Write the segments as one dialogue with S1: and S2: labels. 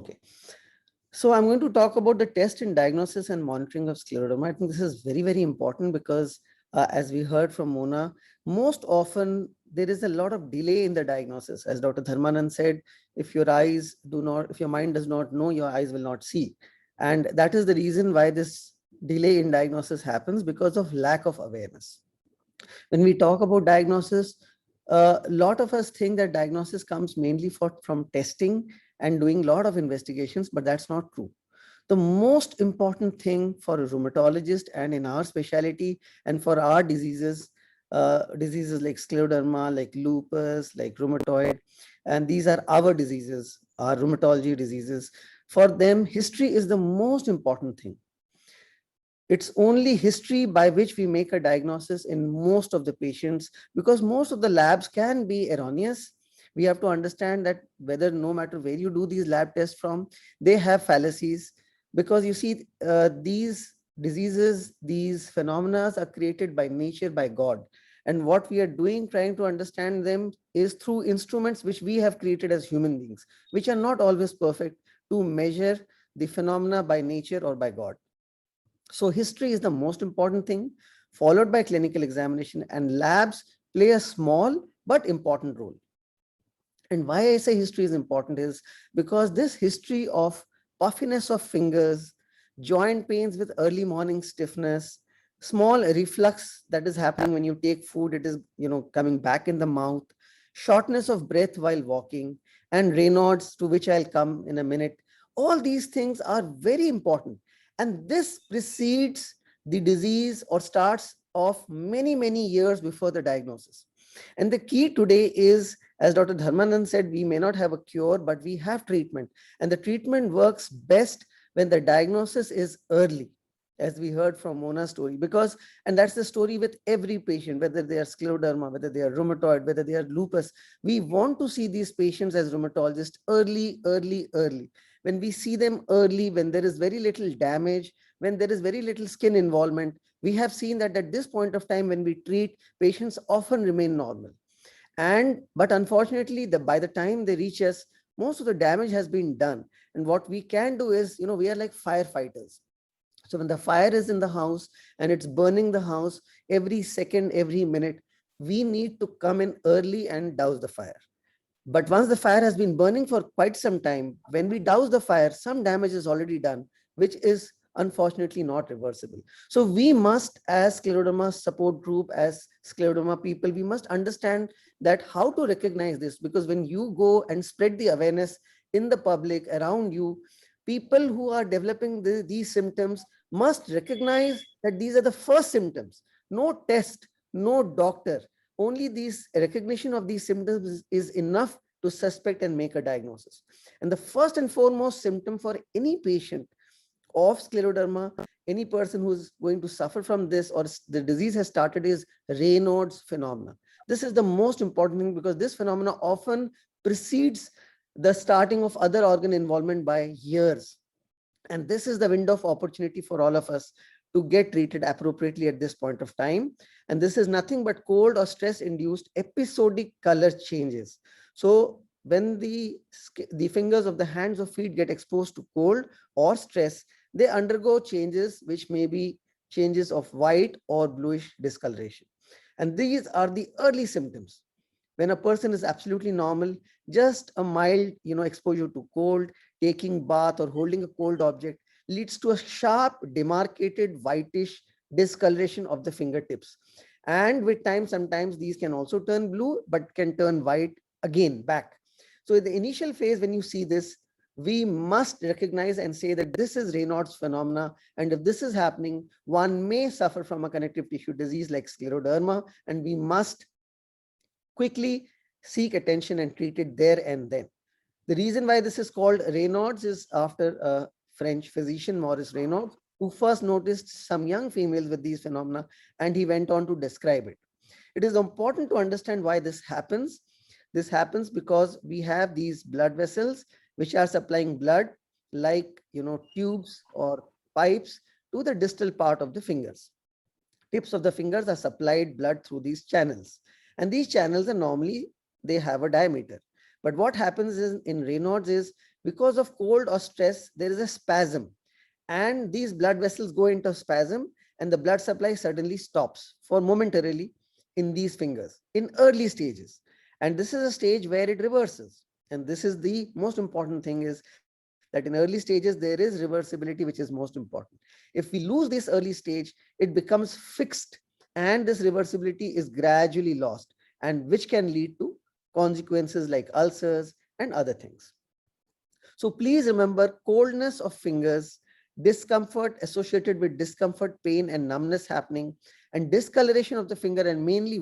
S1: Okay. So I'm going to talk about the test and diagnosis and monitoring of scleroderma. I think this is very, very important because as we heard from Mona, most often there is a lot of delay in the diagnosis. As Dr. Dharmanand said, if your mind does not know, your eyes will not see. And that is the reason why this delay in diagnosis happens, because of lack of awareness. When we talk about diagnosis, a lot of us think that diagnosis comes mainly from testing and doing a lot of investigations, but that's not true. The most important thing for a rheumatologist and in our specialty and for our diseases like scleroderma, like lupus, like rheumatoid, and these are our diseases, our rheumatology diseases. For them, history is the most important thing. It's only history by which we make a diagnosis in most of the patients, because most of the labs can be erroneous. We have to understand that whether, no matter where you do these lab tests from, they have fallacies, because you see, these diseases, these phenomena are created by nature, by God. And what we are doing, trying to understand them, is through instruments which we have created as human beings, which are not always perfect, to measure the phenomena by nature or by God. So history is the most important thing, followed by clinical examination, and labs play a small but important role. And why I say history is important is because this history of puffiness of fingers, joint pains with early morning stiffness, small reflux that is happening when you take food, it is, coming back in the mouth, shortness of breath while walking, and Raynaud's, to which I'll come in a minute. All these things are very important. And this precedes the disease or starts off many, many years before the diagnosis. And the key today is, as Dr. Dharmanand said, we may not have a cure, but we have treatment. And the treatment works best when the diagnosis is early, as we heard from Mona's story. And that's the story with every patient, whether they are scleroderma, whether they are rheumatoid, whether they are lupus. We want to see these patients as rheumatologists early, early, early. When we see them early, when there is very little damage, when there is very little skin involvement, we have seen that at this point of time, when we treat, patients often remain normal. But unfortunately, by the time they reach us, most of the damage has been done. And what we can do is, we are like firefighters. So when the fire is in the house and it's burning the house, every second, every minute, we need to come in early and douse the fire. But once the fire has been burning for quite some time, when we douse the fire, some damage is already done, which is unfortunately not reversible. So we must, as scleroderma support group, as scleroderma people, we must understand that how to recognize this, because when you go and spread the awareness in the public around you, people who are developing these symptoms must recognize that these are the first symptoms. No test, no doctor. Only these recognition of these symptoms is enough to suspect and make a diagnosis. And the first and foremost symptom for any patient of scleroderma, any person who is going to suffer from this or the disease has started, is Raynaud's phenomena. This is the most important thing, because this phenomena often precedes the starting of other organ involvement by years. And this is the window of opportunity for all of us to get treated appropriately at this point of time. And this is nothing but cold or stress induced episodic color changes. So when the fingers of the hands or feet get exposed to cold or stress, they undergo changes which may be changes of white or bluish discoloration. And these are the early symptoms. When a person is absolutely normal, just a mild, exposure to cold, taking bath or holding a cold object leads to a sharp, demarcated, whitish discoloration of the fingertips. And with time, sometimes these can also turn blue, but can turn white again back. So in the initial phase, when you see this, we must recognize and say that this is Raynaud's phenomena. And if this is happening, one may suffer from a connective tissue disease like scleroderma, and we must quickly seek attention and treat it there and then. The reason why this is called Raynaud's is after a French physician, Maurice Raynaud, who first noticed some young females with these phenomena, and he went on to describe it. It is important to understand why this happens. This happens because we have these blood vessels which are supplying blood like, tubes or pipes to the distal part of the fingers. Tips of the fingers are supplied blood through these channels. And these channels are normally, they have a diameter. But what happens is in Raynaud's is Because of cold or stress, there is a spasm, and these blood vessels go into spasm, and the blood supply suddenly stops for momentarily in these fingers in early stages. And this is a stage where it reverses. And this is the most important thing, is that in early stages, there is reversibility, which is most important. If we lose this early stage, it becomes fixed, and this reversibility is gradually lost, and which can lead to consequences like ulcers and other things. So please remember, coldness of fingers, discomfort associated with discomfort, pain and numbness happening, and discoloration of the finger, and mainly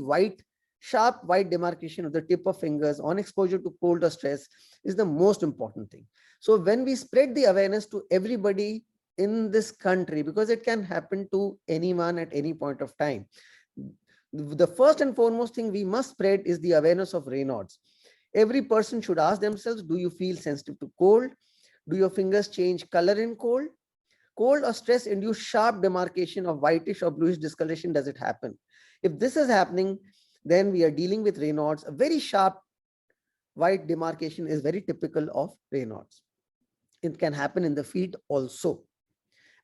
S1: sharp white demarcation of the tip of fingers on exposure to cold or stress is the most important thing. So when we spread the awareness to everybody in this country, because it can happen to anyone at any point of time, the first and foremost thing we must spread is the awareness of Raynaud's. Every person should ask themselves, do you feel sensitive to cold? Do your fingers change color in cold? Cold or stress induce sharp demarcation of whitish or bluish discoloration. Does it happen? If this is happening, then we are dealing with Raynaud's. A very sharp white demarcation is very typical of Raynaud's. It can happen in the feet also.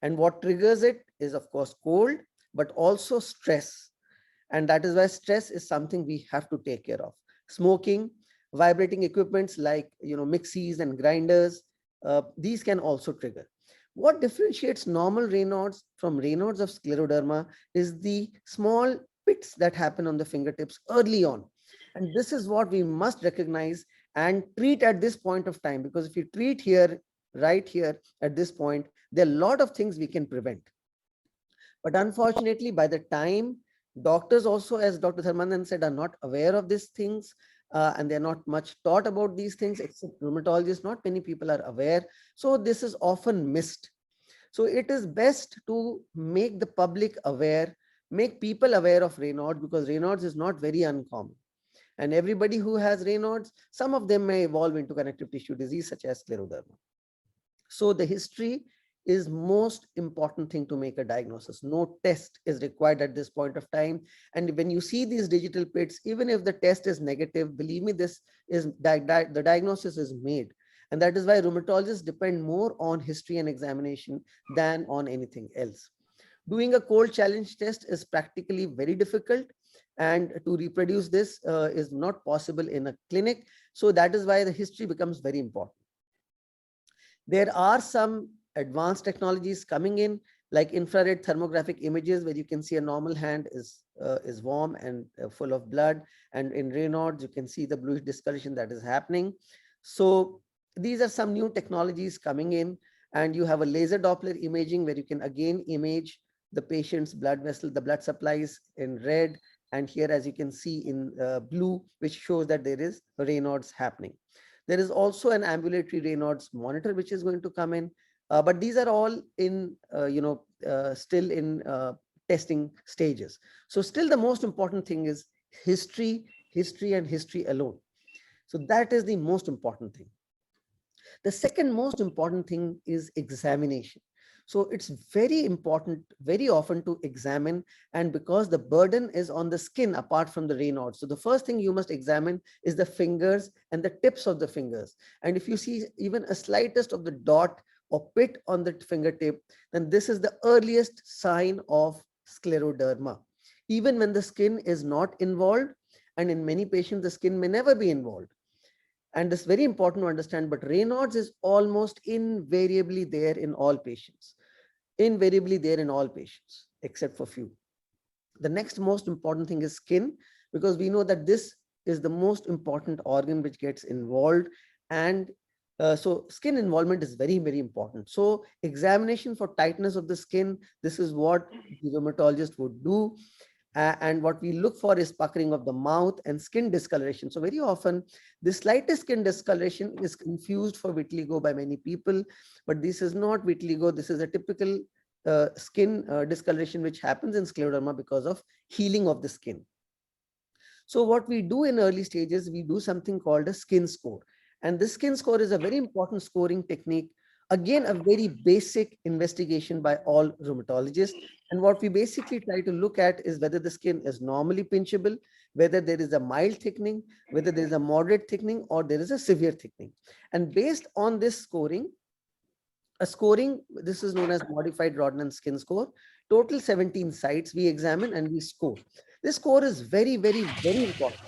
S1: And what triggers it is, of course, cold, but also stress. And that is why stress is something we have to take care of. Smoking, vibrating equipments like mixies and grinders, these can also trigger. What differentiates normal Raynaud's from Raynaud's of scleroderma is the small pits that happen on the fingertips early on. And this is what we must recognize and treat at this point of time, because if you treat here, right here at this point, there are a lot of things we can prevent. But unfortunately, by the time doctors also, as Dr. Dharmanand said, are not aware of these things, and they're not much taught about these things, except rheumatologists, not many people are aware. So this is often missed. So it is best to make the public aware, make people aware of Raynaud's, because Raynaud's is not very uncommon. And everybody who has Raynaud's, some of them may evolve into connective tissue disease such as scleroderma. So the history is most important thing to make a diagnosis. No test is required at this point of time. And when you see these digital pits, even if the test is negative, believe me, this is the diagnosis is made. And that is why rheumatologists depend more on history and examination than on anything else. Doing a cold challenge test is practically very difficult, and to reproduce this is not possible in a clinic. So that is why the history becomes very important. There are some advanced technologies coming in, like infrared thermographic images, where you can see a normal hand is warm and full of blood, and in Raynaud's you can see the bluish discoloration that is happening. So these are some new technologies coming in, and you have a laser Doppler imaging where you can again image the patient's blood vessel, the blood supplies in red, and here, as you can see, in blue, which shows that there is Raynaud's happening. There is also an ambulatory Raynaud's monitor which is going to come in, but these are all in still in testing stages. So still the most important thing is history and history alone. So that is the most important thing. The second most important thing is examination. So it's very important very often to examine, and because the burden is on the skin apart from the Raynaud's. So the first thing you must examine is the fingers and the tips of the fingers. And if you see even a slightest of the dot or pit on the fingertip, then this is the earliest sign of scleroderma, even when the skin is not involved. And in many patients, the skin may never be involved. And it's very important to understand, but Raynaud's is almost invariably there in all patients. Invariably there in all patients, except for few. The next most important thing is skin, because we know that this is the most important organ which gets involved. And so skin involvement is very, very important. So examination for tightness of the skin, this is what the rheumatologist would do. And what we look for is puckering of the mouth and skin discoloration. So very often the slightest skin discoloration is confused for vitiligo by many people, but this is not vitiligo. This is a typical skin discoloration which happens in scleroderma because of healing of the skin. So what we do in early stages, we do something called a skin score. And this skin score is a very important scoring technique. Again, a very basic investigation by all rheumatologists. And what we basically try to look at is whether the skin is normally pinchable, whether there is a mild thickening, whether there is a moderate thickening, or there is a severe thickening. And based on this scoring, this is known as modified Rodnan skin score. Total 17 sites we examine and we score. This score is very, very, very important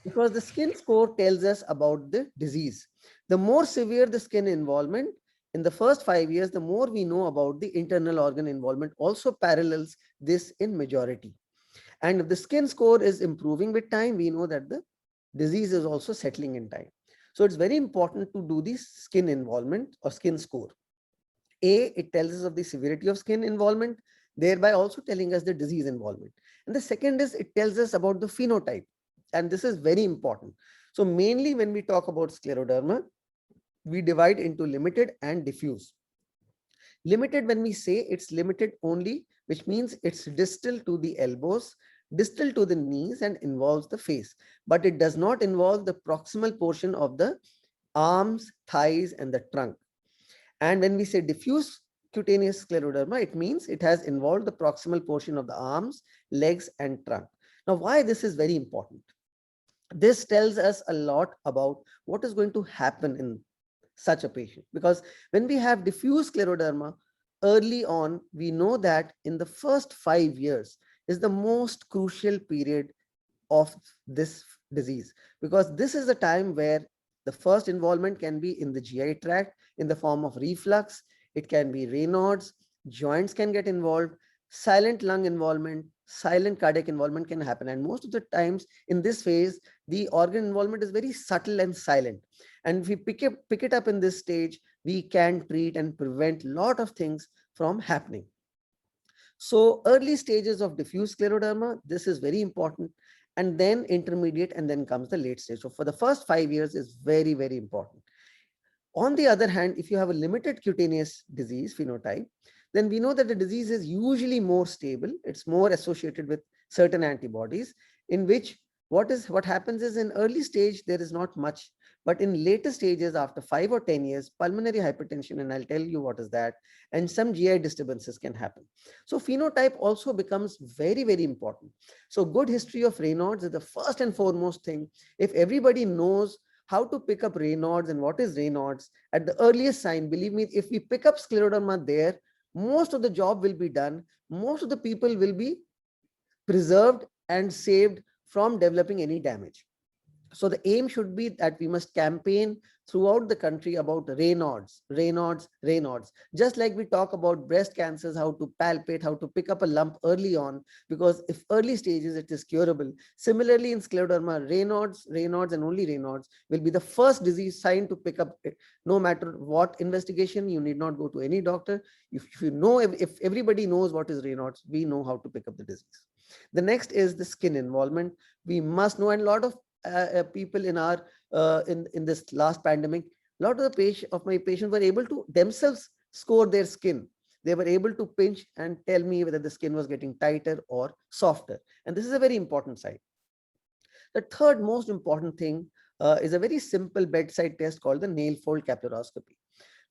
S1: because the skin score tells us about the disease. The more severe the skin involvement in the first 5 years, the more we know about the internal organ involvement, also parallels this in majority. And if the skin score is improving with time, we know that the disease is also settling in time. So it's very important to do the skin involvement or skin score. It tells us of the severity of skin involvement, thereby also telling us the disease involvement. And the second is it tells us about the phenotype. And this is very important. So mainly when we talk about scleroderma, we divide into limited and diffuse. Limited, when we say it's limited only, which means it's distal to the elbows, distal to the knees, and involves the face, but it does not involve the proximal portion of the arms, thighs, and the trunk. And when we say diffuse cutaneous scleroderma, it means it has involved the proximal portion of the arms, legs, and trunk. Now, why this is very important? This tells us a lot about what is going to happen in such a patient, because when we have diffuse scleroderma early on, we know that in the first 5 years is the most crucial period of this disease, because this is the time where the first involvement can be in the GI tract in the form of reflux. It can be Raynaud's, joints can get involved, silent lung involvement, silent cardiac involvement can happen. And most of the times in this phase, the organ involvement is very subtle and silent. And if we pick it up in this stage, we can treat and prevent a lot of things from happening. So early stages of diffuse scleroderma, this is very important. And then intermediate, and then comes the late stage. So for the first 5 years is very, very important. On the other hand, if you have a limited cutaneous disease phenotype, then we know that the disease is usually more stable. It's more associated with certain antibodies, in which what happens is in early stage, there is not much, but in later stages, after 5 or 10 years, pulmonary hypertension, and I'll tell you what is that, and some GI disturbances can happen. So phenotype also becomes very, very important. So good history of Raynaud's is the first and foremost thing. If everybody knows how to pick up Raynaud's and what is Raynaud's at the earliest sign, believe me, if we pick up scleroderma there, most of the job will be done. Most of the people will be preserved and saved from developing any damage. So the aim should be that we must campaign throughout the country about Raynaud's, Raynaud's, Raynaud's. Just like we talk about breast cancers, how to palpate, how to pick up a lump early on, because if early stages, it is curable. Similarly, in scleroderma, Raynaud's, Raynaud's, and only Raynaud's will be the first disease sign to pick up. No matter what investigation, you need not go to any doctor. If you know, if everybody knows what is Raynaud's, we know how to pick up the disease. The next is the skin involvement. We must know, and a lot of people in our in this last pandemic, a lot of my patients were able to themselves score their skin. They were able to pinch and tell me whether the skin was getting tighter or softer, and this is a very important sign. The third most important thing is a very simple bedside test called the nail fold capillaroscopy.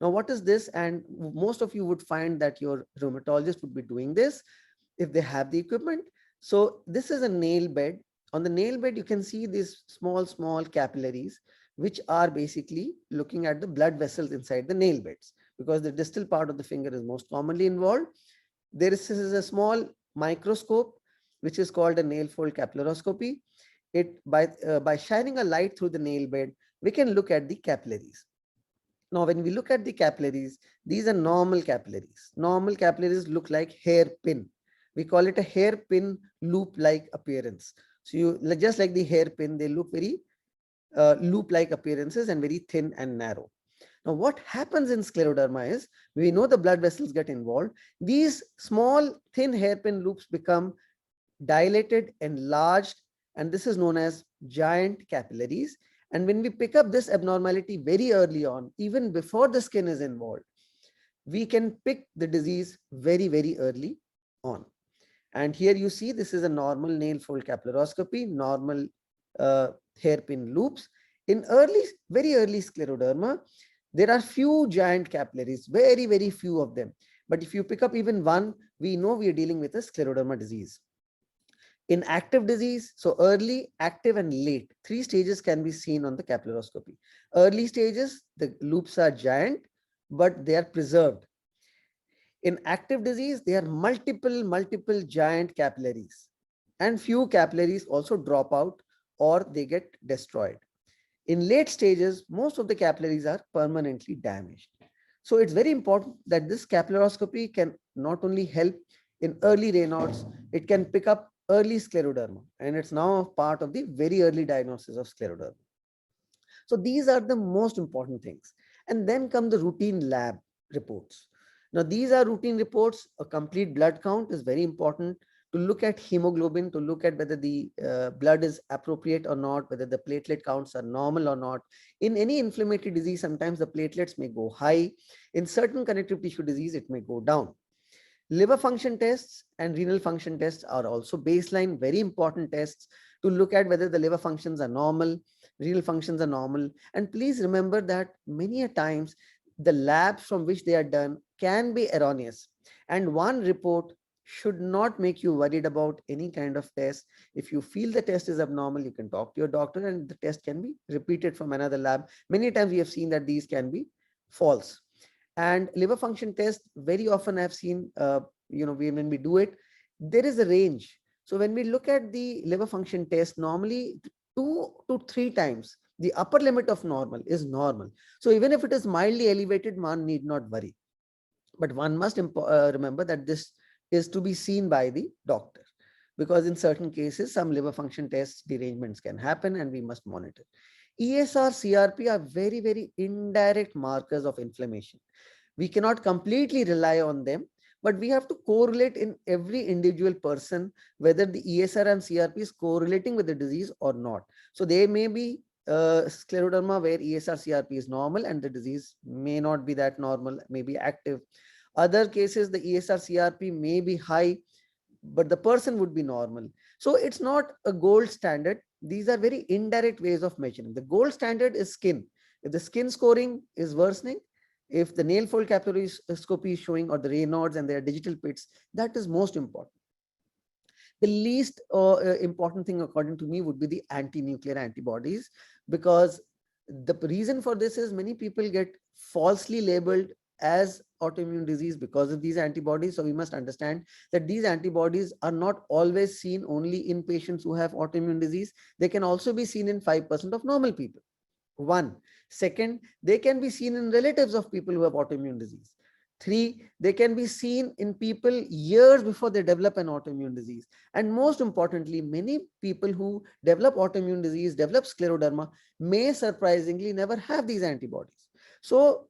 S1: Now, what is this? And most of you would find that your rheumatologist would be doing this if they have the equipment. So this is a nail bed. On the nail bed, you can see these small capillaries, which are basically looking at the blood vessels inside the nail beds, because the distal part of the finger is most commonly involved. There is a small microscope, which is called a nail fold capillaroscopy. By shining a light through the nail bed, we can look at the capillaries. Now, when we look at the capillaries, these are normal capillaries. Normal capillaries look like hairpin. We call it a hairpin loop-like appearance. So you just like the hairpin, they look very loop-like appearances and very thin and narrow. Now, what happens in scleroderma is, we know the blood vessels get involved. These small, thin hairpin loops become dilated, enlarged, and this is known as giant capillaries. And when we pick up this abnormality very early on, even before the skin is involved, we can pick the disease very, very early on. And here you see, this is a normal nail fold capillaroscopy, normal hairpin loops. In very early scleroderma, there are few giant capillaries, very, very few of them. But if you pick up even one, we know we are dealing with a scleroderma disease. In active disease, so early, active, and late, three stages can be seen on the capillaroscopy. Early stages, the loops are giant, but they are preserved. In active disease, there are multiple giant capillaries, and few capillaries also drop out or they get destroyed. In late stages, most of the capillaries are permanently damaged. So it's very important that this capillaroscopy can not only help in early Raynaud's, it can pick up early scleroderma, and it's now part of the very early diagnosis of scleroderma. So these are the most important things. And then come the routine lab reports. Now, these are routine reports. A complete blood count is very important to look at hemoglobin, to look at whether the blood is appropriate or not, whether the platelet counts are normal or not. In any inflammatory disease, sometimes the platelets may go high. In certain connective tissue disease, it may go down. Liver function tests and renal function tests are also baseline, very important tests to look at whether the liver functions are normal, renal functions are normal. And please remember that many a times the labs from which they are done can be erroneous. And one report should not make you worried about any kind of test. If you feel the test is abnormal, you can talk to your doctor and the test can be repeated from another lab. Many times we have seen that these can be false. And liver function test, very often I've seen, when we do it, there is a range. So when we look at the liver function test, normally 2 to 3 times the upper limit of normal is normal. So even if it is mildly elevated, one need not worry. But one must remember that this is to be seen by the doctor, because in certain cases, some liver function tests derangements can happen and we must monitor. ESR, CRP are very indirect markers of inflammation. We cannot completely rely on them, but we have to correlate in every individual person whether the ESR and CRP is correlating with the disease or not. So there may be scleroderma where ESR CRP is normal and the disease may not be that normal, may be active. Other cases, the ESR CRP may be high, but the person would be normal. So it's not a gold standard. These are very indirect ways of measuring. The gold standard is skin. If the skin scoring is worsening, if the nail fold capillaroscopy is showing, or the Raynaud's and their digital pits, that is most important. The least important thing, according to me, would be the anti-nuclear antibodies, because the reason for this is many people get falsely labeled as autoimmune disease because of these antibodies. So we must understand that these antibodies are not always seen only in patients who have autoimmune disease. They can also be seen in 5% of normal people. One. Second, they can be seen in relatives of people who have autoimmune disease. Three, they can be seen in people years before they develop an autoimmune disease. And most importantly, many people who develop autoimmune disease, develop scleroderma, may surprisingly never have these antibodies. So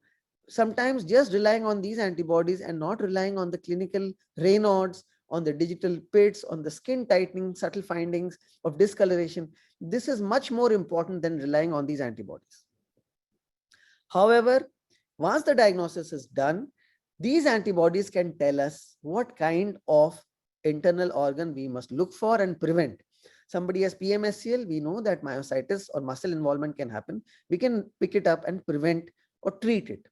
S1: sometimes just relying on these antibodies and not relying on the clinical Raynaud's, on the digital pits, on the skin tightening, subtle findings of discoloration, this is much more important than relying on these antibodies. However, once the diagnosis is done, these antibodies can tell us what kind of internal organ we must look for and prevent. Somebody has PMSCL, we know that myositis or muscle involvement can happen. We can pick it up and prevent or treat it.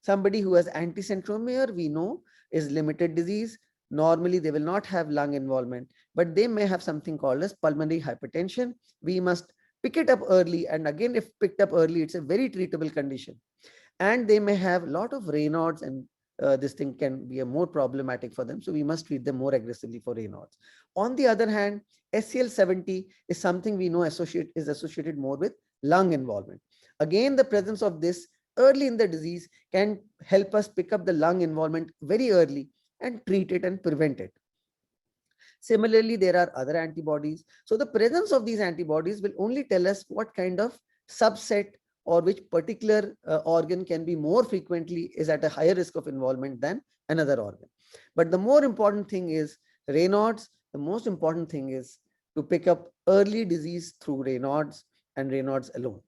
S1: Somebody who has anticentromere, we know, is limited disease. Normally, they will not have lung involvement, but they may have something called as pulmonary hypertension. We must pick it up early. And again, if picked up early, it's a very treatable condition. And they may have a lot of Raynaud's, and this thing can be a more problematic for them. So we must treat them more aggressively for Raynaud's. On the other hand, SCL70 is something we know is associated more with lung involvement. Again, the presence of this early in the disease can help us pick up the lung involvement very early and treat it and prevent it. Similarly, there are other antibodies. So the presence of these antibodies will only tell us what kind of subset or which particular organ can be more frequently is at a higher risk of involvement than another organ. But the more important thing is Raynaud's. The most important thing is to pick up early disease through Raynaud's and Raynaud's alone.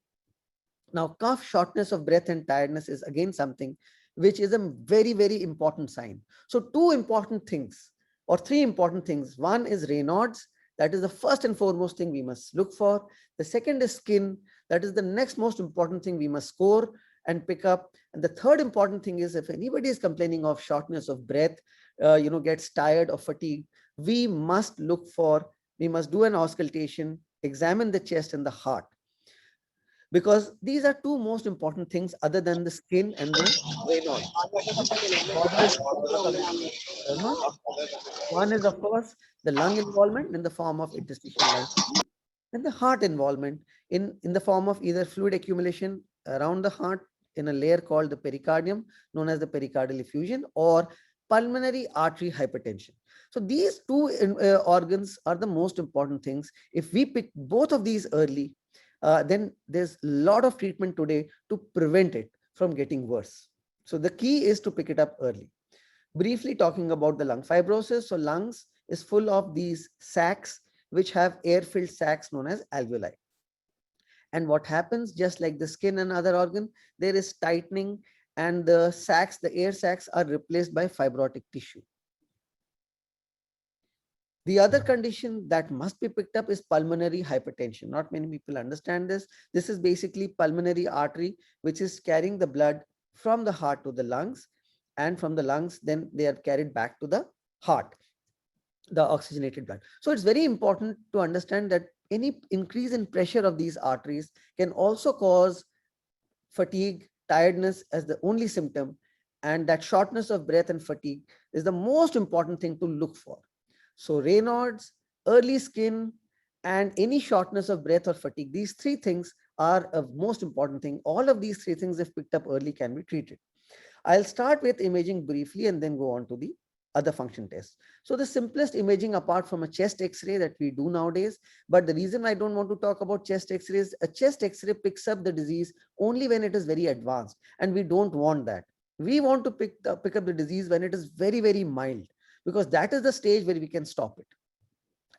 S1: Now, cough, shortness of breath, and tiredness is again something which is a very important sign. So two important things or three important things. One is Raynaud's. That is the first and foremost thing we must look for. The second is skin. That is the next most important thing we must score and pick up. And the third important thing is if anybody is complaining of shortness of breath, gets tired or fatigued, we must look for We must do an auscultation, examine the chest and the heart, because these are two most important things other than the skin and the Raynaud's. Which causes scleroderma? One is, of course, the lung involvement in the form of interstitial lung disease, and the heart involvement in the form of either fluid accumulation around the heart in a layer called the pericardium, known as the pericardial effusion, or pulmonary artery hypertension. So these two organs are the most important things. If we pick both of these early, then there's a lot of treatment today to prevent it from getting worse. So the key is to pick it up early. Briefly talking about the lung fibrosis. So lungs is full of these sacs which have air-filled sacs known as alveoli. And what happens, just like the skin and other organ, there is tightening, and the sacs, the air sacs, are replaced by fibrotic tissue. The other condition that must be picked up is pulmonary hypertension. Not many people understand this. This is basically pulmonary artery, which is carrying the blood from the heart to the lungs, and from the lungs, then they are carried back to the heart, the oxygenated blood. So it's very important to understand that any increase in pressure of these arteries can also cause fatigue, tiredness as the only symptom, and that shortness of breath and fatigue is the most important thing to look for. So Raynaud's, early skin, and any shortness of breath or fatigue, these three things are a most important thing. All of these three things, if picked up early, can be treated. I'll start with imaging briefly and then go on to the other function tests. So the simplest imaging apart from a chest X-ray that we do nowadays, but the reason I don't want to talk about chest X-rays, a chest X-ray picks up the disease only when it is very advanced, and we don't want that. We want to pick up the disease when it is very, very mild, because that is the stage where we can stop it.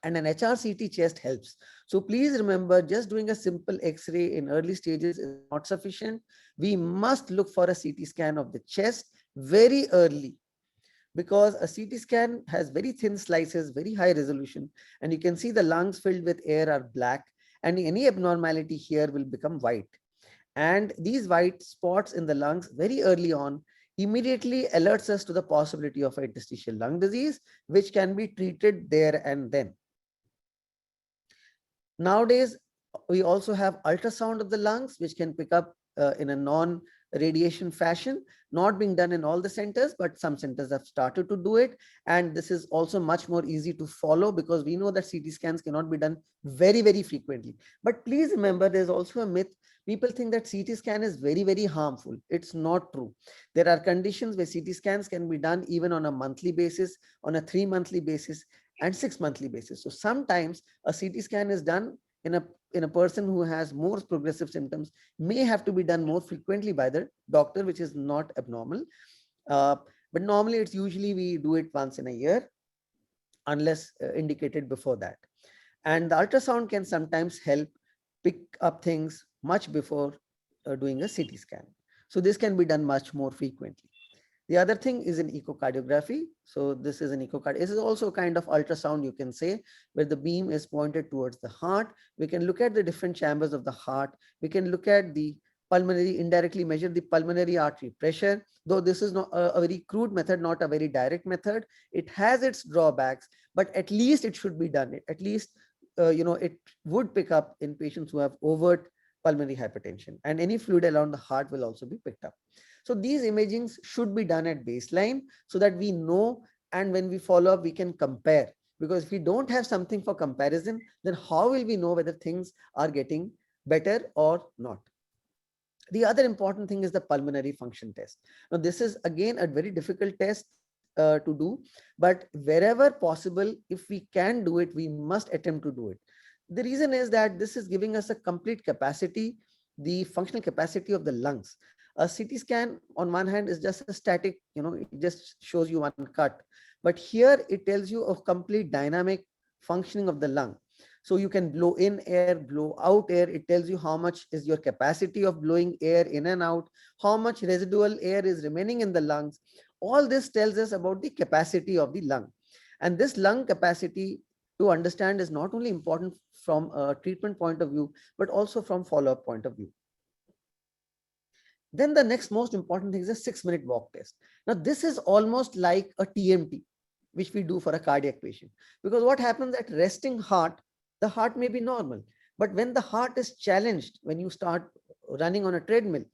S1: And an HRCT chest helps. So please remember, just doing a simple X-ray in early stages is not sufficient. We must look for a CT scan of the chest very early, because a CT scan has very thin slices, very high resolution, and you can see the lungs filled with air are black, and any abnormality here will become white. And these white spots in the lungs very early on immediately alerts us to the possibility of interstitial lung disease, which can be treated there and then. Nowadays, we also have ultrasound of the lungs, which can pick up in a non-radiation fashion, not being done in all the centers, but some centers have started to do it. And this is also much more easy to follow, because we know that CT scans cannot be done very, very frequently. But please remember, there's also a myth. People think that CT scan is very, very harmful. It's not true. There are conditions where CT scans can be done even on a monthly basis, on a 3-monthly basis, and 6-monthly basis. So sometimes a CT scan is done in a person who has more progressive symptoms, may have to be done more frequently by the doctor, which is not abnormal. But normally it's usually we do it once in a year, unless indicated before that. And the ultrasound can sometimes help pick up things much before doing a CT scan. So this can be done much more frequently. The other thing is an echocardiography. So this is an echocard. This is also a kind of ultrasound, you can say, where the beam is pointed towards the heart. We can look at the different chambers of the heart. We can look at the pulmonary, indirectly measure the pulmonary artery pressure. Though this is not a very crude method, not a very direct method. It has its drawbacks, but at least it should be done. At least, it would pick up in patients who have overt pulmonary hypertension, and any fluid around the heart will also be picked up. So these imagings should be done at baseline so that we know, and when we follow up, we can compare. Because if we don't have something for comparison, then how will we know whether things are getting better or not? The other important thing is the pulmonary function test. Now, this is again a very difficult test to do, but wherever possible, if we can do it, we must attempt to do it. The reason is that this is giving us a complete capacity, the functional capacity of the lungs. A CT scan on one hand is just a static, it just shows you one cut. But here it tells you of complete dynamic functioning of the lung. So you can blow in air, blow out air. It tells you how much is your capacity of blowing air in and out, how much residual air is remaining in the lungs. All this tells us about the capacity of the lung. And this lung capacity to understand is not only important from a treatment point of view, but also from follow-up point of view. Then the next most important thing is a 6-minute walk test. Now, this is almost like a TMT, which we do for a cardiac patient. Because what happens at resting heart, the heart may be normal, but when the heart is challenged, when you start running on a treadmill,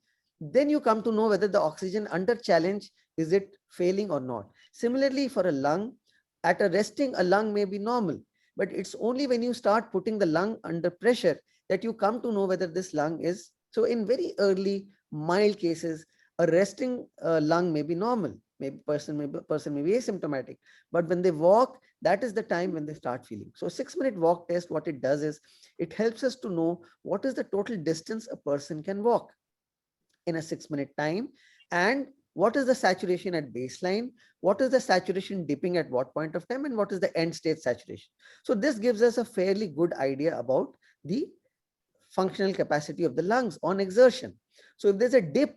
S1: then you come to know whether the oxygen under challenge, is it failing or not. Similarly, for a lung, at a resting, a lung may be normal, but it's only when you start putting the lung under pressure that you come to know whether this lung is. So in very early mild cases, a resting lung may be normal, maybe person may be asymptomatic, but when they walk, that is the time when they start feeling. So 6-minute walk test, what it does is it helps us to know what is the total distance a person can walk in a 6-minute time, and what is the saturation at baseline, what is the saturation dipping at what point of time, and what is the end state saturation. So this gives us a fairly good idea about the functional capacity of the lungs on exertion. So if there's a dip,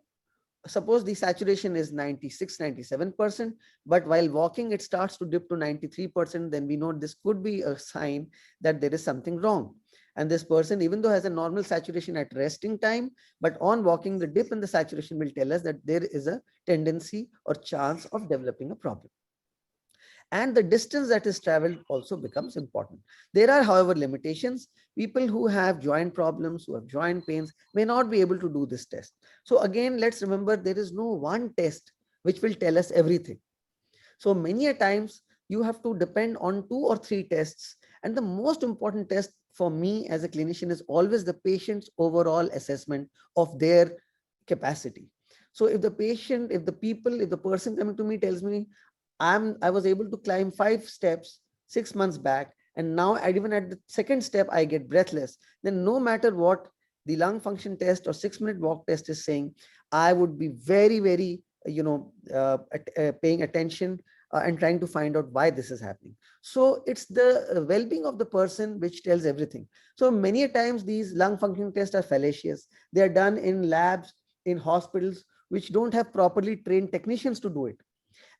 S1: suppose the saturation is 96, 97%, but while walking it starts to dip to 93%, then we know this could be a sign that there is something wrong. And this person, even though has a normal saturation at resting time, but on walking, the dip in the saturation will tell us that there is a tendency or chance of developing a problem. And the distance that is traveled also becomes important. There are, however, limitations. People who have joint problems, who have joint pains, may not be able to do this test. So again, let's remember there is no one test which will tell us everything. So many a times you have to depend on 2 or 3 tests. And the most important test for me as a clinician is always the patient's overall assessment of their capacity. So if the person coming to me tells me, I was able to climb 5 steps 6 months back, and now even at the second step I get breathless, then no matter what the lung function test or 6-minute walk test is saying, I would be very, very paying attention and trying to find out why this is happening. So it's the well-being of the person which tells everything. So many a times these lung function tests are fallacious. They are done in labs, in hospitals, which don't have properly trained technicians to do it.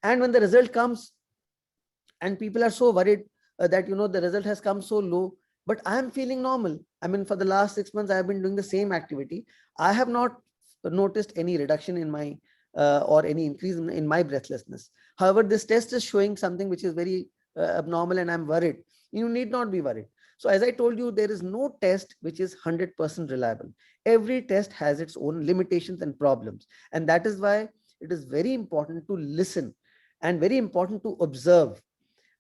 S1: And when the result comes, and people are so worried that, the result has come so low, but I am feeling normal. I mean, for the last 6 months, I have been doing the same activity. I have not noticed any reduction in my or any increase in my breathlessness. However, this test is showing something which is very abnormal, and I'm worried. You need not be worried. So as I told you, there is no test which is 100% reliable. Every test has its own limitations and problems. And that is why it is very important to listen and very important to observe.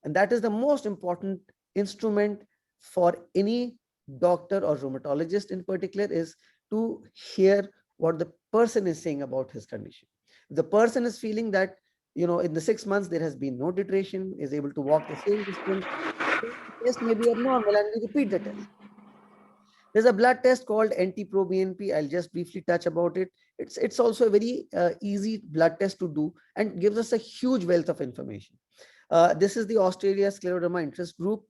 S1: And that is the most important instrument for any doctor or rheumatologist in particular, is to hear what the person is saying about his condition. If the person is feeling that, in the 6 months there has been no deterioration, is able to walk the same distance, the test may be abnormal, and we repeat the test. There's a blood test called AntiproBNP. I'll just briefly touch about it. It's also a very easy blood test to do and gives us a huge wealth of information. This is the Australia Scleroderma interest group.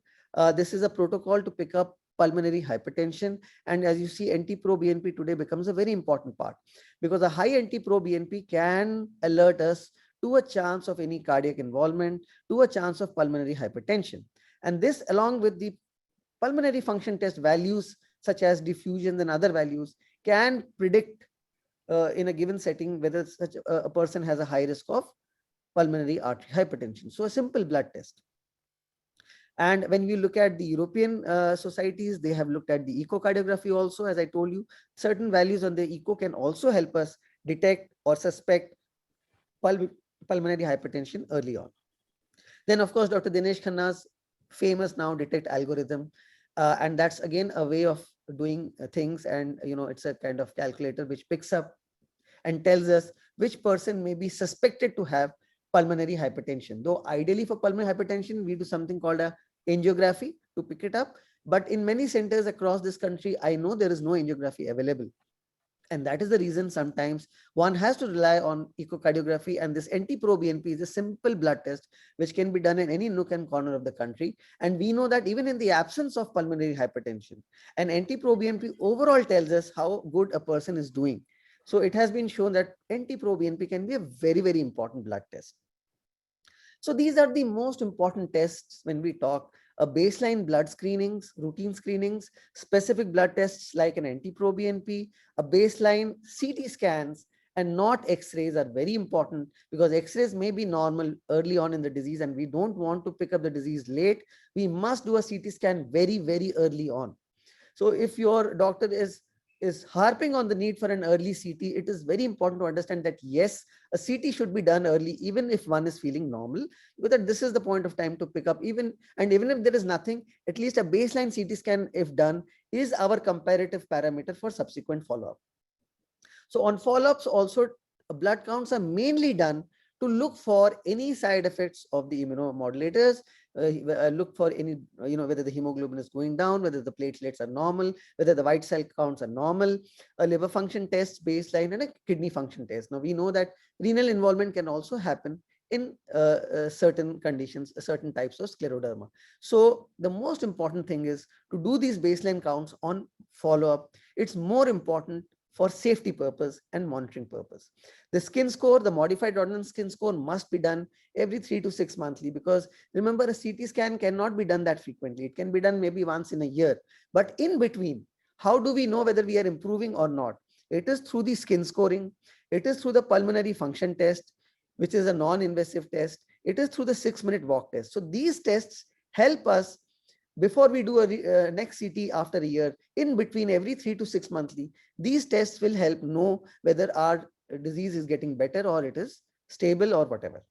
S1: This is a protocol to pick up pulmonary hypertension. And as you see, AntiproBNP today becomes a very important part, because a high AntiproBNP can alert us to a chance of any cardiac involvement, to a chance of pulmonary hypertension. And this, along with the pulmonary function test values such as diffusion and other values, can predict in a given setting whether such a person has a high risk of pulmonary artery hypertension. So a simple blood test. And when we look at the European societies, they have looked at the echocardiography also. As I told you, certain values on the echo can also help us detect or suspect pulmonary hypertension early on. Then, of course, Dr. Dinesh Khanna's famous now detect algorithm. And that's again a way of doing things. And, it's a kind of calculator which picks up and tells us which person may be suspected to have pulmonary hypertension. Though ideally for pulmonary hypertension, we do something called a angiography to pick it up. But in many centers across this country, I know there is no angiography available. And that is the reason sometimes one has to rely on echocardiography. And this AntiproBNP is a simple blood test which can be done in any nook and corner of the country. And we know that even in the absence of pulmonary hypertension, an AntiproBNP overall tells us how good a person is doing. So it has been shown that AntiproBNP can be a very, very important blood test. So these are the most important tests when we talk baseline blood screenings, routine screenings, specific blood tests like an AntiproBNP, a baseline CT scans, and not X-rays are very important, because X-rays may be normal early on in the disease and we don't want to pick up the disease late. We must do a CT scan very, very early on. So if your doctor is harping on the need for an early CT, it is very important to understand that yes, a CT should be done early, even if one is feeling normal, because this is the point of time to pick up. Even if there is nothing, at least a baseline CT scan, if done, is our comparative parameter for subsequent follow-up. So on follow-ups also, blood counts are mainly done to look for any side effects of the immunomodulators, look for any, whether the hemoglobin is going down, whether the platelets are normal, whether the white cell counts are normal, a liver function test baseline, and a kidney function test. Now we know that renal involvement can also happen in certain conditions, certain types of scleroderma. So the most important thing is to do these baseline counts on follow-up. It's more important for safety purpose and monitoring purpose. The skin score, the modified ordinance skin score, must be done every 3 to 6 monthly, because remember, a CT scan cannot be done that frequently. It can be done maybe once in a year. But in between, how do we know whether we are improving or not? It is through the skin scoring. It is through the pulmonary function test, which is a non-invasive test. It is through the 6-minute walk test. So these tests help us before we do a next CT after a year. In between, every 3 to 6 monthly, these tests will help know whether our disease is getting better or it is stable or whatever.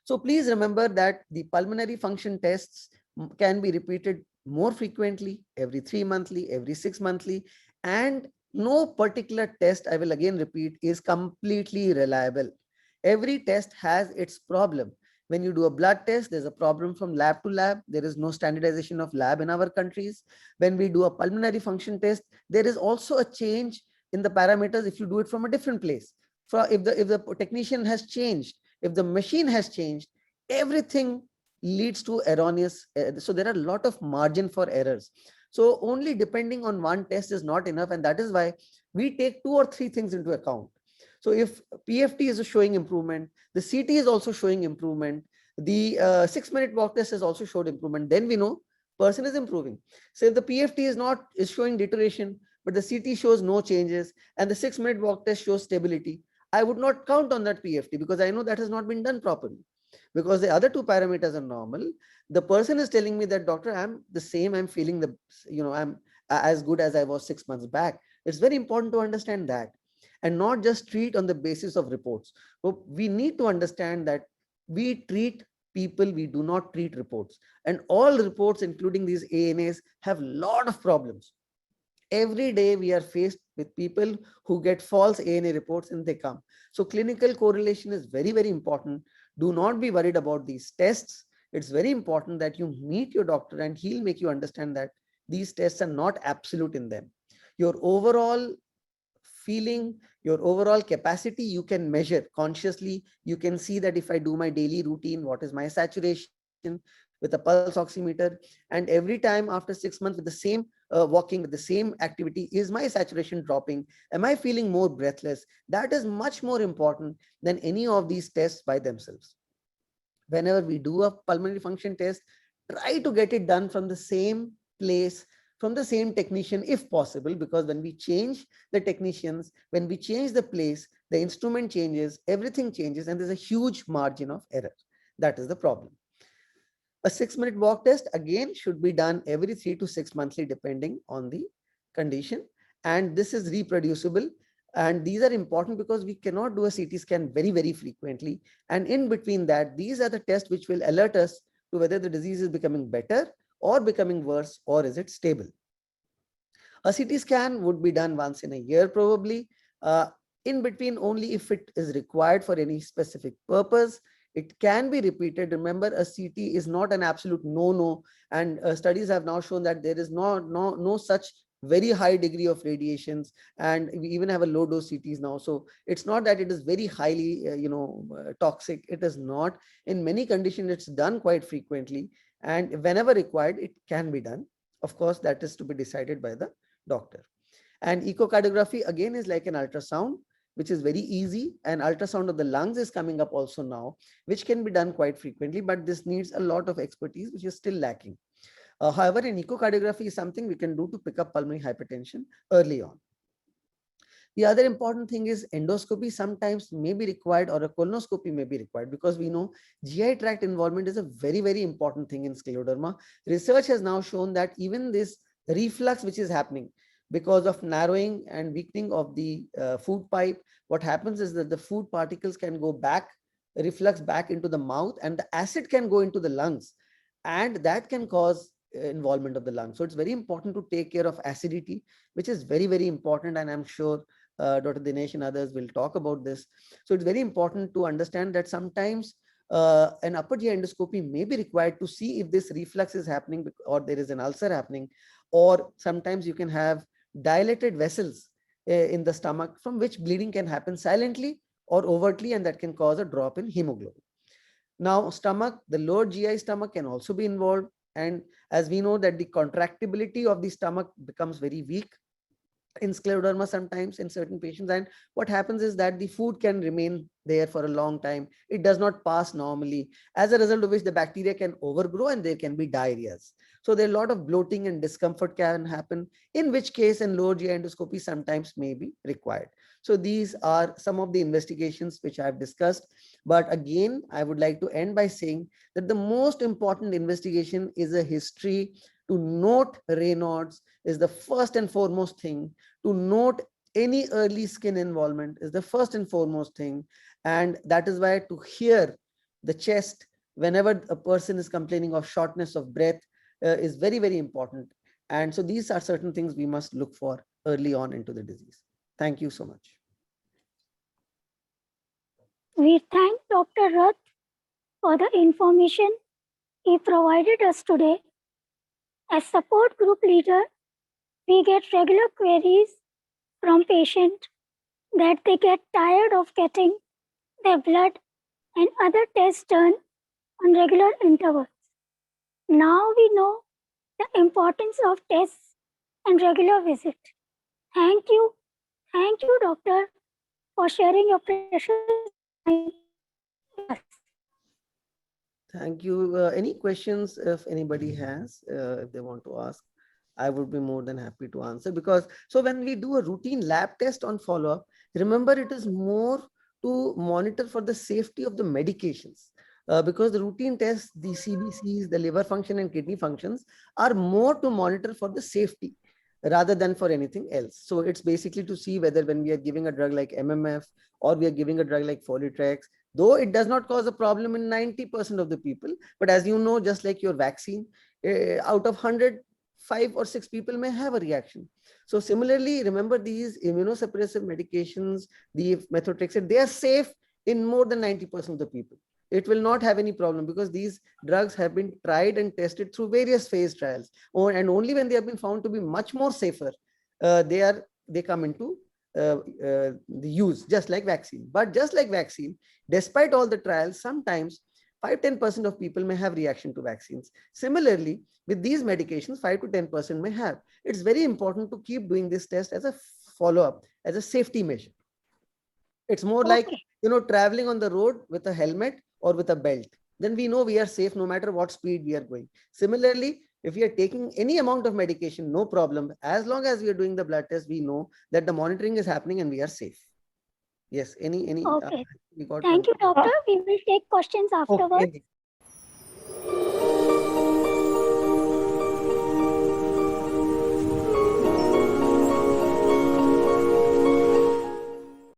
S1: So please remember that the pulmonary function tests can be repeated more frequently, every 3 monthly, every 6 monthly, and no particular test, I will again repeat, is completely reliable. Every test has its problem. When you do a blood test, there's a problem from lab to lab. There is no standardization of lab in our countries. When we do a pulmonary function test, there is also a change in the parameters if you do it from a different place. If the technician has changed, if the machine has changed, everything leads to erroneous. So there are a lot of margin for errors. So only depending on one test is not enough. And that is why we take 2 or 3 things into account. So if PFT is showing improvement, the CT is also showing improvement, the 6-minute walk test has also showed improvement, then we know person is improving. So if the PFT is showing deterioration, but the CT shows no changes and the 6-minute walk test shows stability, I would not count on that PFT, because I know that has not been done properly. Because the other 2 parameters are normal. The person is telling me that, doctor, I'm the same, I'm feeling I'm as good as I was 6 months back. It's very important to understand that, and not just treat on the basis of reports. So we need to understand that we treat people, we do not treat reports. And all reports, including these ANAs, have a lot of problems. Every day we are faced with people who get false ANA reports and they come. So clinical correlation is very, very important. Do not be worried about these tests. It's very important that you meet your doctor and he'll make you understand that these tests are not absolute in them. Your overall feeling, your overall capacity, you can measure consciously. You can see that if I do my daily routine, what is my saturation with a pulse oximeter, and every time after 6 months with the same walking, with the same activity, is my saturation dropping? Am I feeling more breathless? That is much more important than any of these tests by themselves. Whenever we do a pulmonary function test, try to get it done from the same place, from the same technician if possible, because when we change the technicians, when we change the place, the instrument changes, everything changes, and there's a huge margin of error. That is the problem. A 6-minute walk test again should be done every 3 to 6 monthly depending on the condition, and this is reproducible. And these are important because we cannot do a CT scan very, very frequently. And in between that, these are the tests which will alert us to whether the disease is becoming better or becoming worse, or is it stable. A CT scan would be done once in a year probably. In between, only if it is required for any specific purpose. It can be repeated. Remember, a CT is not an absolute no-no, and studies have now shown that there is no such very high degree of radiations, and we even have a low dose CTs now. So it's not that it is very highly toxic. It is not. In many conditions, it's done quite frequently, and whenever required, it can be done. Of course, that is to be decided by the doctor. And echocardiography again is like an ultrasound, which is very easy. And ultrasound of the lungs is coming up also now, which can be done quite frequently, but this needs a lot of expertise, which is still lacking. However, an echocardiography is something we can do to pick up pulmonary hypertension early on. The other important thing is endoscopy sometimes may be required, or a colonoscopy may be required, because we know GI tract involvement is a very, very important thing in scleroderma. Research has now shown that even this reflux which is happening because of narrowing and weakening of the food pipe, what happens is that the food particles can go back, reflux back into the mouth, and the acid can go into the lungs, and that can cause involvement of the lung. So it's very important to take care of acidity, which is very, very important. And I'm sure Dr. Dinesh and others will talk about this. So it's very important to understand that sometimes an upper GI endoscopy may be required to see if this reflux is happening, or there is an ulcer happening, or sometimes you can have dilated vessels in the stomach from which bleeding can happen silently or overtly, and that can cause a drop in hemoglobin. Now, stomach, the lower GI stomach can also be involved. And as we know that the contractibility of the stomach becomes very weak in scleroderma sometimes in certain patients, and what happens is that the food can remain there for a long time. It does not pass normally, as a result of which the bacteria can overgrow and there can be diarrheas. So there are a lot of bloating and discomfort can happen, in which case in lower GI endoscopy sometimes may be required. So these are some of the investigations which I've discussed. But again, I would like to end by saying that the most important investigation is a history. To note Raynaud's is the first and foremost thing. To note any early skin involvement is the first and foremost thing. And that is why to hear the chest whenever a person is complaining of shortness of breath is very, very important. And so these are certain things we must look for early on into the disease. Thank you so much.
S2: We thank Dr. Rath for the information he provided us today. As support group leader, we get regular queries from patients that they get tired of getting their blood and other tests done on regular intervals. Now we know the importance of tests and regular visit. Thank you, doctor, for sharing your precious time with us.
S1: Thank you. Any questions if anybody has, if they want to ask, I would be more than happy to answer. Because so when we do a routine lab test on follow-up, remember it is more to monitor for the safety of the medications. Because the routine tests, the CBCs, the liver function and kidney functions are more to monitor for the safety rather than for anything else. So it's basically to see whether when we are giving a drug like MMF or we are giving a drug like Folitrex, though it does not cause a problem in 90% of the people, but as you know, just like your vaccine, out of 100, 5 or 6 people may have a reaction. So similarly, remember these immunosuppressive medications, the methotrexate, they are safe in more than 90% of the people. It will not have any problem because these drugs have been tried and tested through various phase trials. And only when they have been found to be much more safer, they come into the use, just like vaccine. But just like vaccine, despite all the trials, sometimes 5-10% of people may have reaction to vaccines. Similarly, with these medications, 5 to 10% may have. It's very important to keep doing this test as a follow-up, as a safety measure. It's more like, traveling on the road with a helmet or with a belt. Then we know we are safe no matter what speed we are going. Similarly, if we are taking any amount of medication, no problem. As long as we are doing the blood test, we know that the monitoring is happening and we are safe. Yes, any
S2: Okay. Thank you, doctor. We will take questions afterwards.